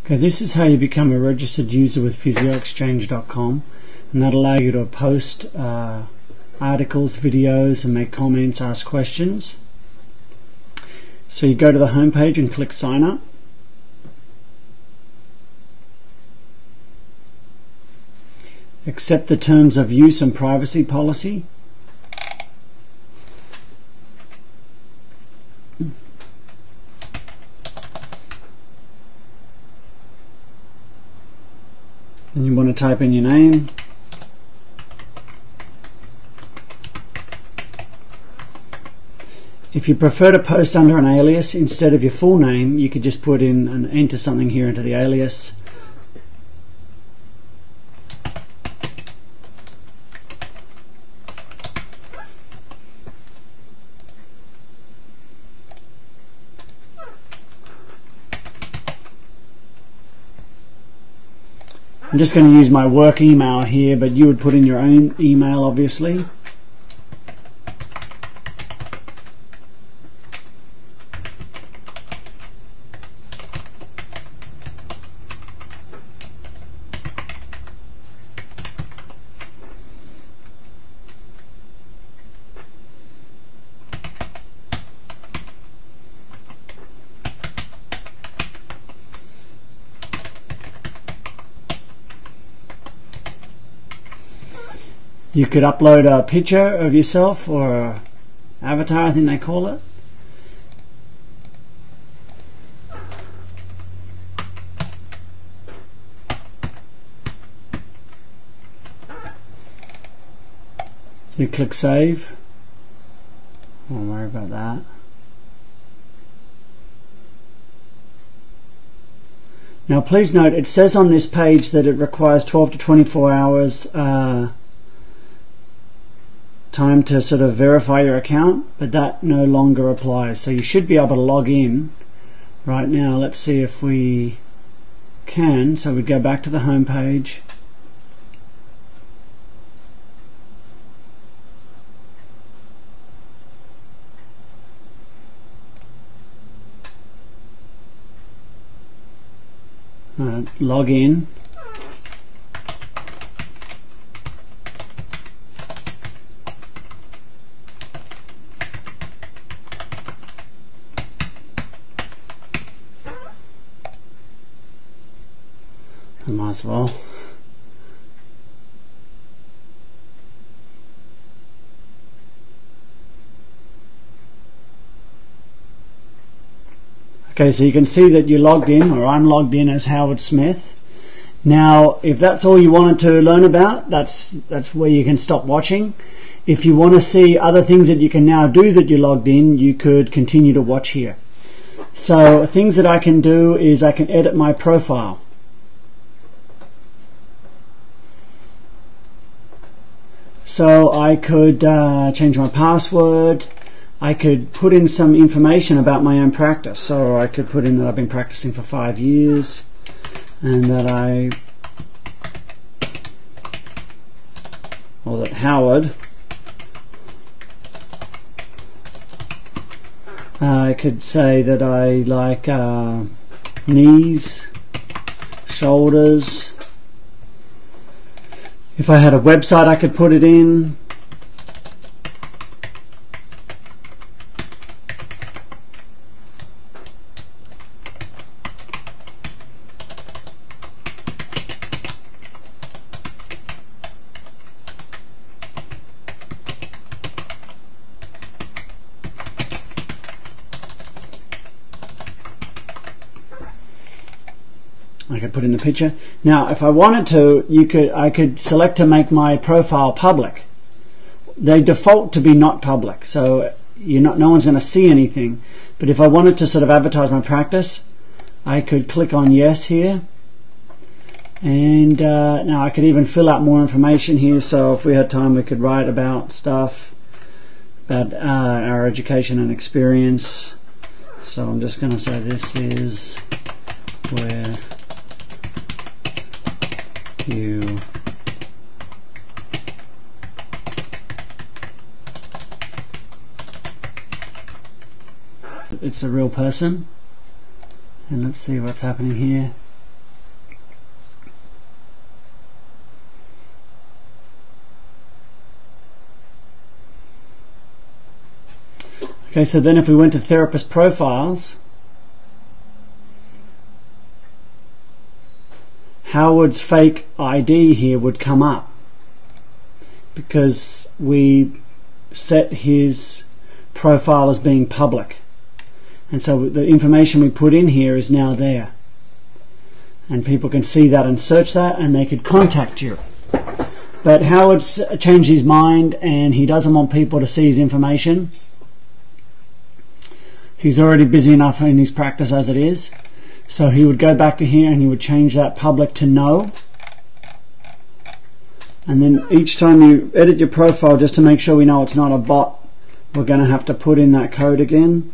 Okay, this is how you become a registered user with Physioexchange.com, and that'll allow you to post articles, videos, and make comments, ask questions. So you go to the home page and click sign up. Accept the terms of use and privacy policy. And you want to type in your name. If you prefer to post under an alias instead of your full name, you could just put in and enter something here into the alias. I'm just going to use my work email here, but you would put in your own email, obviously. You could upload a picture of yourself or an avatar, I think they call it. So you click save. Don't worry about that. Now please note, it says on this page that it requires 12 to 24 hours time to sort of verify your account, but that no longer applies. So you should be able to log in right now. Let's see if we can. So we go back to the home page. Log in. I might as well. Okay, so you can see that you logged in, or I'm logged in as Howard Smith. Now, if that's all you wanted to learn about, that's where you can stop watching. If you want to see other things that you can now do that you logged in, you could continue to watch here. So things that I can do is I can edit my profile. So I could change my password. I could put in some information about my own practice. So I could put in that I've been practicing for 5 years and that that Howard, I could say that I like knees, shoulders. If I had a website, I could put it in. I could put in the picture. Now, if I wanted to, I could select to make my profile public. They default to be not public, so no one's going to see anything. But if I wanted to sort of advertise my practice, I could click on yes here. And now I could even fill out more information here. So if we had time, we could write about stuff, about our education and experience. So I'm just going to say this is where you it's a real person, and let's see what's happening here. Okay, so then if we went to therapist profiles, Howard's fake ID here would come up because we set his profile as being public, and so the information we put in here is now there, and people can see that and search that, and they could contact you. But Howard's changed his mind and he doesn't want people to see his information. He's already busy enough in his practice as it is. So he would go back to here and he would change that public to no. And then each time you edit your profile, just to make sure we know it's not a bot, we're going to have to put in that code again.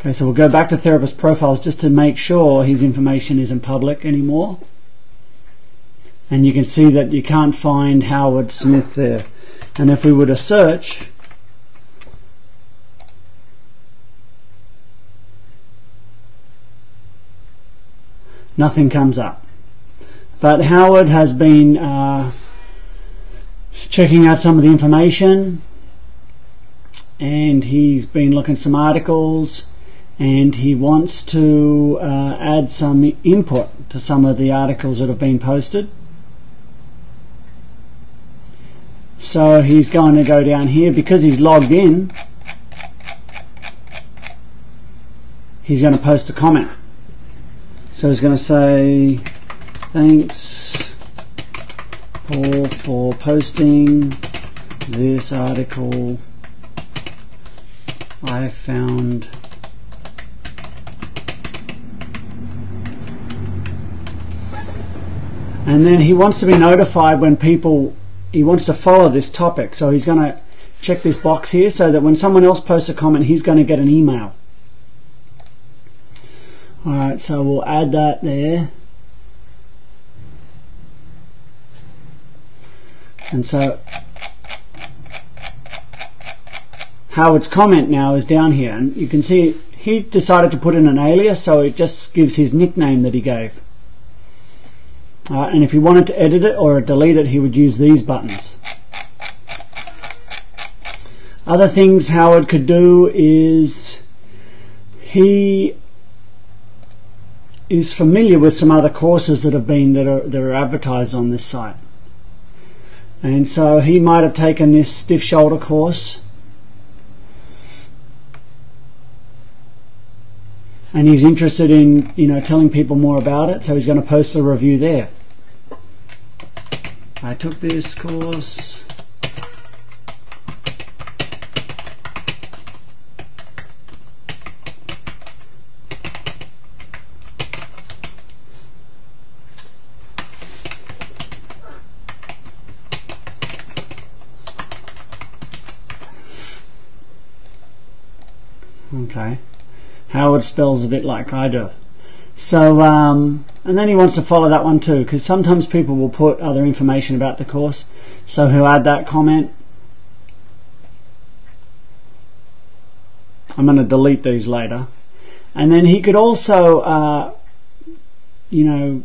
Okay, so we'll go back to therapist profiles just to make sure his information isn't public anymore. And you can see that you can't find Howard Smith there. And if we were to search, nothing comes up. But Howard has been checking out some of the information, and he's been looking at some articles, and he wants to add some input to some of the articles that have been posted. So he's going to go down here, because he's logged in, he's going to post a comment. So he's going to say, thanks Paul for posting this article. I found and then he wants to be notified when people, he wants to follow this topic, so he's going to check this box here so that when someone else posts a comment, he's going to get an email. Alright, so we'll add that there. And so Howard's comment now is down here, and you can see he decided to put in an alias, so it just gives his nickname that he gave. And if he wanted to edit it or delete it, he would use these buttons. Other things Howard could do is, he is familiar with some other courses that have been that are advertised on this site, and so he might have taken this stiff shoulder course, and he's interested in, you know, telling people more about it, so he's going to post a review there. I took this course. Okay. Howard spells a bit like I do. So, and then he wants to follow that one too, because sometimes people will put other information about the course. So he'll add that comment. I'm going to delete these later. And then he could also, you know,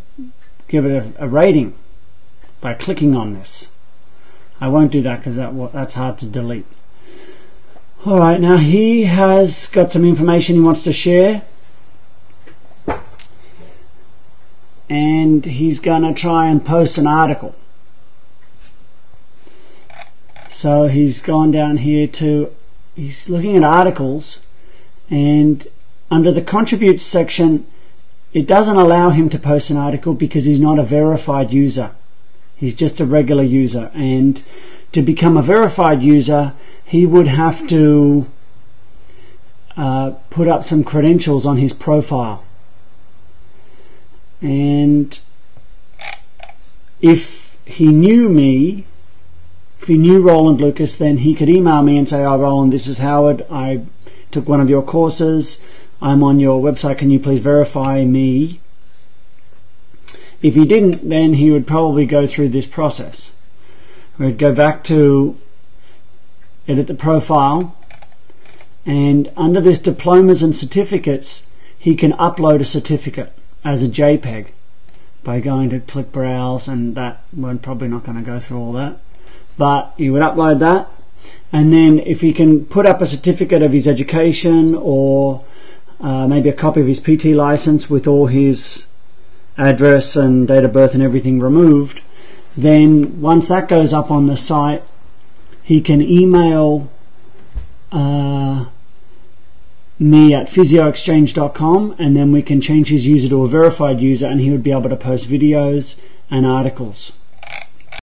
give it a rating by clicking on this. I won't do that because that's hard to delete. Alright, now he has got some information he wants to share, and he's going to try and post an article. So he's gone down here to, he's looking at articles, and under the contribute section it doesn't allow him to post an article because he's not a verified user. He's just a regular user, and to become a verified user he would have to put up some credentials on his profile. And if he knew me, if he knew Roland Lucas, then he could email me and say, oh Roland, this is Howard, I took one of your courses, I'm on your website, can you please verify me? If he didn't, then he would probably go through this process. We'd go back to edit the profile, and under this diplomas and certificates, he can upload a certificate as a JPEG by going to click browse, and that we're probably not going to go through all that, but you would upload that, and then if he can put up a certificate of his education, or maybe a copy of his PT license with all his address and date of birth and everything removed, then once that goes up on the site, he can email me at physioexchange.com, and then we can change his user to a verified user, and he would be able to post videos and articles.